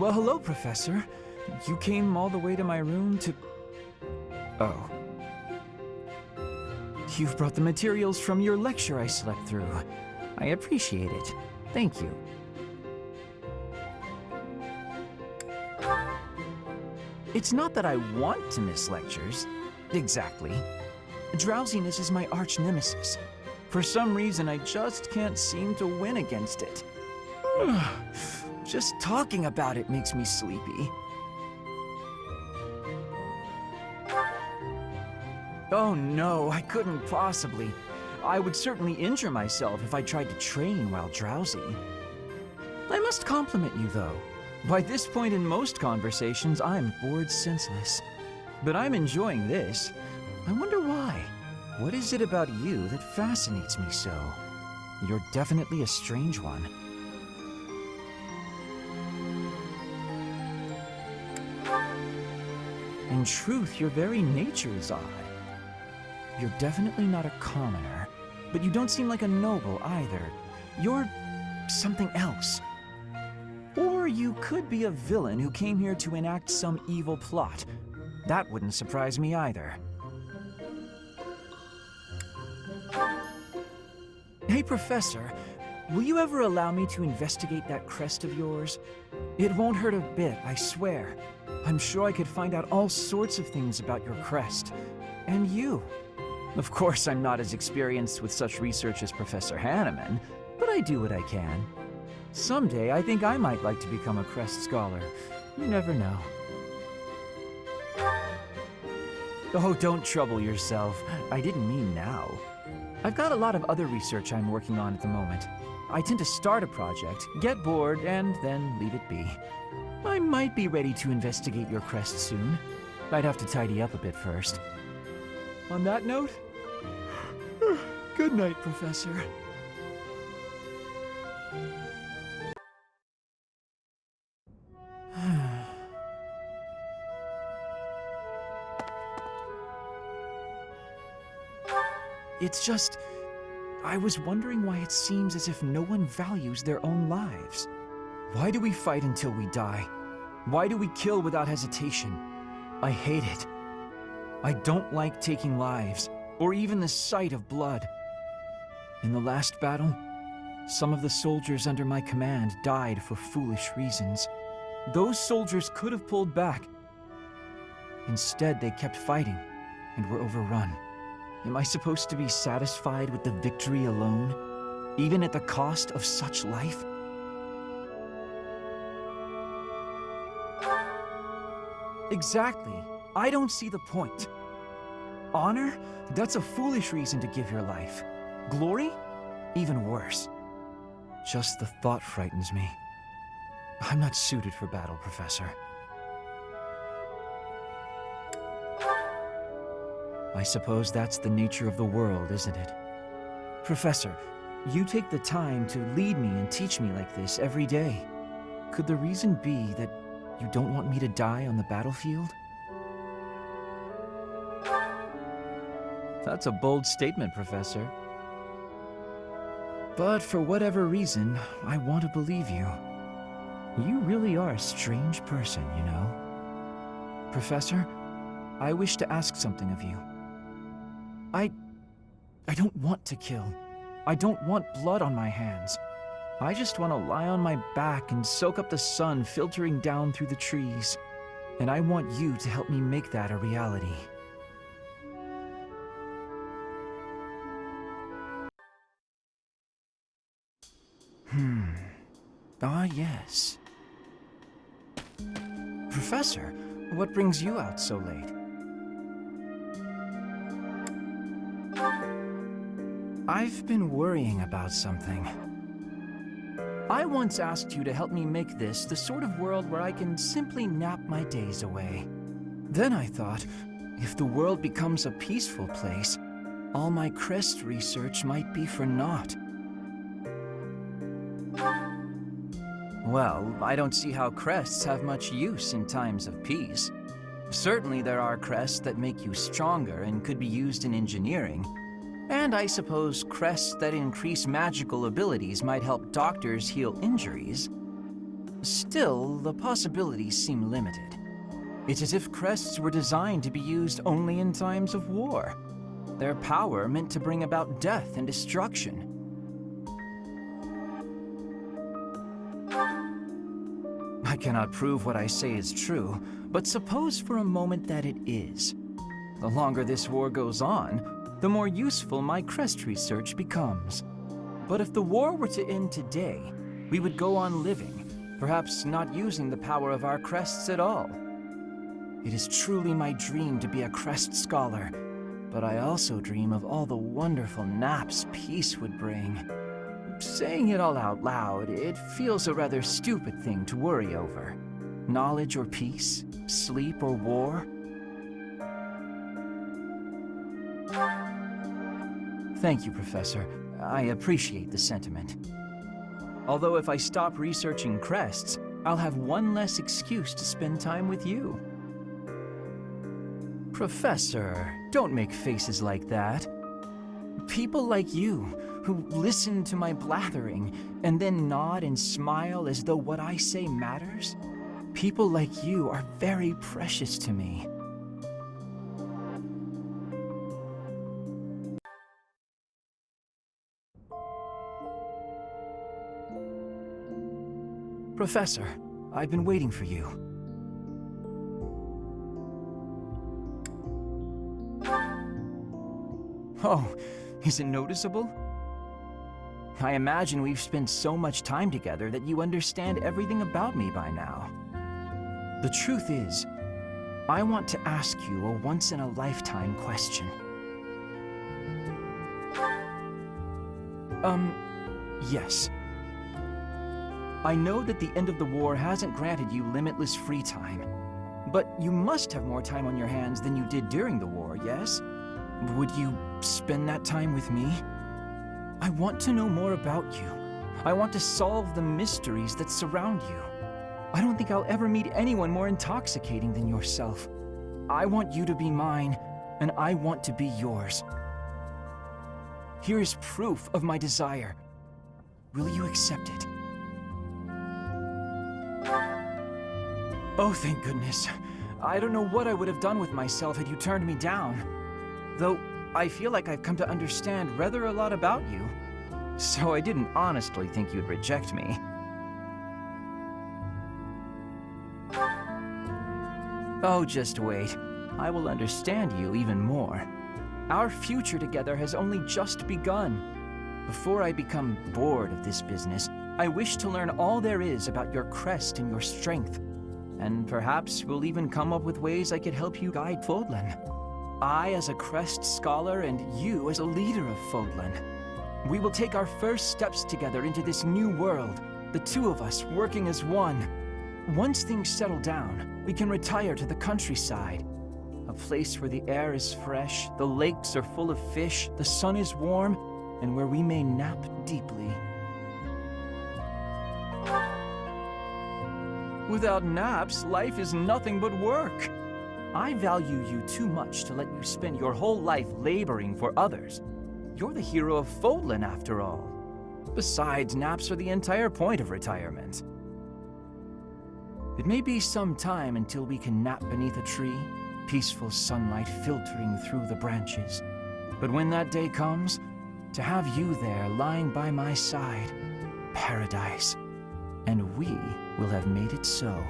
Well, hello, Professor. You came all the way to my room to... Oh. You've brought the materials from your lecture I slept through. I appreciate it. Thank you. It's not that I want to miss lectures. Exactly. Drowsiness is my arch nemesis. For some reason, I just can't seem to win against it. Just talking about it makes me sleepy. Oh no, I couldn't possibly. I would certainly injure myself if I tried to train while drowsy. I must compliment you, though. By this point in most conversations, I'm bored senseless. But I'm enjoying this. I wonder why. What is it about you that fascinates me so? You're definitely a strange one. In truth, your very nature is odd. You're definitely not a commoner, but you don't seem like a noble either. You're something else. Or you could be a villain who came here to enact some evil plot. That wouldn't surprise me either. Hey, Professor, will you ever allow me to investigate that crest of yours? It won't hurt a bit, I swear. I'm sure I could find out all sorts of things about your crest. And you. Of course, I'm not as experienced with such research as Professor Hanneman, but I do what I can. Someday, I think I might like to become a crest scholar. You never know. Oh, don't trouble yourself. I didn't mean now. I've got a lot of other research I'm working on at the moment. I tend to start a project, get bored, and then leave it be. I might be ready to investigate your crest soon. I'd have to tidy up a bit first. On that note, good night, Professor. It's just, I was wondering why it seems as if no one values their own lives. Why do we fight until we die? Why do we kill without hesitation? I hate it. I don't like taking lives, or even the sight of blood. In the last battle, some of the soldiers under my command died for foolish reasons. Those soldiers could have pulled back. Instead, they kept fighting and were overrun. Am I supposed to be satisfied with the victory alone, even at the cost of such life? Exactly. I don't see the point. Honor? That's a foolish reason to give your life. Glory? Even worse. Just the thought frightens me. I'm not suited for battle, Professor. I suppose that's the nature of the world, isn't it? Professor, you take the time to lead me and teach me like this every day. Could the reason be that you don't want me to die on the battlefield? That's a bold statement, Professor. But for whatever reason, I want to believe you. You really are a strange person, you know. Professor, I wish to ask something of you. I don't want to kill. I don't want blood on my hands. I just want to lie on my back and soak up the sun filtering down through the trees. And I want you to help me make that a reality. Ah, yes. Professor, what brings you out so late? I've been worrying about something. I once asked you to help me make this the sort of world where I can simply nap my days away. Then I thought, if the world becomes a peaceful place, all my crest research might be for naught. Well, I don't see how crests have much use in times of peace. Certainly there are crests that make you stronger and could be used in engineering. And I suppose crests that increase magical abilities might help doctors heal injuries. Still, the possibilities seem limited. It's as if crests were designed to be used only in times of war. Their power meant to bring about death and destruction. I cannot prove what I say is true, but suppose for a moment that it is. The longer this war goes on, the more useful my crest research becomes. But if the war were to end today, we would go on living, perhaps not using the power of our crests at all. It is truly my dream to be a crest scholar, but I also dream of all the wonderful naps peace would bring. Saying it all out loud, it feels a rather stupid thing to worry over. Knowledge or peace, sleep or war. Thank you, Professor. I appreciate the sentiment. Although if I stop researching crests, I'll have one less excuse to spend time with you. Professor, don't make faces like that. People like you, who listen to my blathering and then nod and smile as though what I say matters, people like you are very precious to me. Professor, I've been waiting for you. Oh, is it noticeable? I imagine we've spent so much time together that you understand everything about me by now. The truth is, I want to ask you a once-in-a-lifetime question. Yes. I know that the end of the war hasn't granted you limitless free time, but you must have more time on your hands than you did during the war, yes? Would you spend that time with me? I want to know more about you. I want to solve the mysteries that surround you. I don't think I'll ever meet anyone more intoxicating than yourself. I want you to be mine, and I want to be yours. Here is proof of my desire. Will you accept it? Oh, thank goodness. I don't know what I would have done with myself had you turned me down. Though, I feel like I've come to understand rather a lot about you. So I didn't honestly think you'd reject me. Oh, just wait. I will understand you even more. Our future together has only just begun. Before I become bored of this business, I wish to learn all there is about your crest and your strength. And perhaps we'll even come up with ways I could help you guide Fodlan. I as a crest scholar and you as a leader of Fodlan. We will take our first steps together into this new world, the two of us working as one. Once things settle down, we can retire to the countryside. A place where the air is fresh, the lakes are full of fish, the sun is warm, and where we may nap deeply. Without naps, life is nothing but work. I value you too much to let you spend your whole life laboring for others. You're the hero of Fodlan, after all. Besides, naps are the entire point of retirement. It may be some time until we can nap beneath a tree, peaceful sunlight filtering through the branches. But when that day comes, to have you there lying by my side, paradise. And we will have made it so.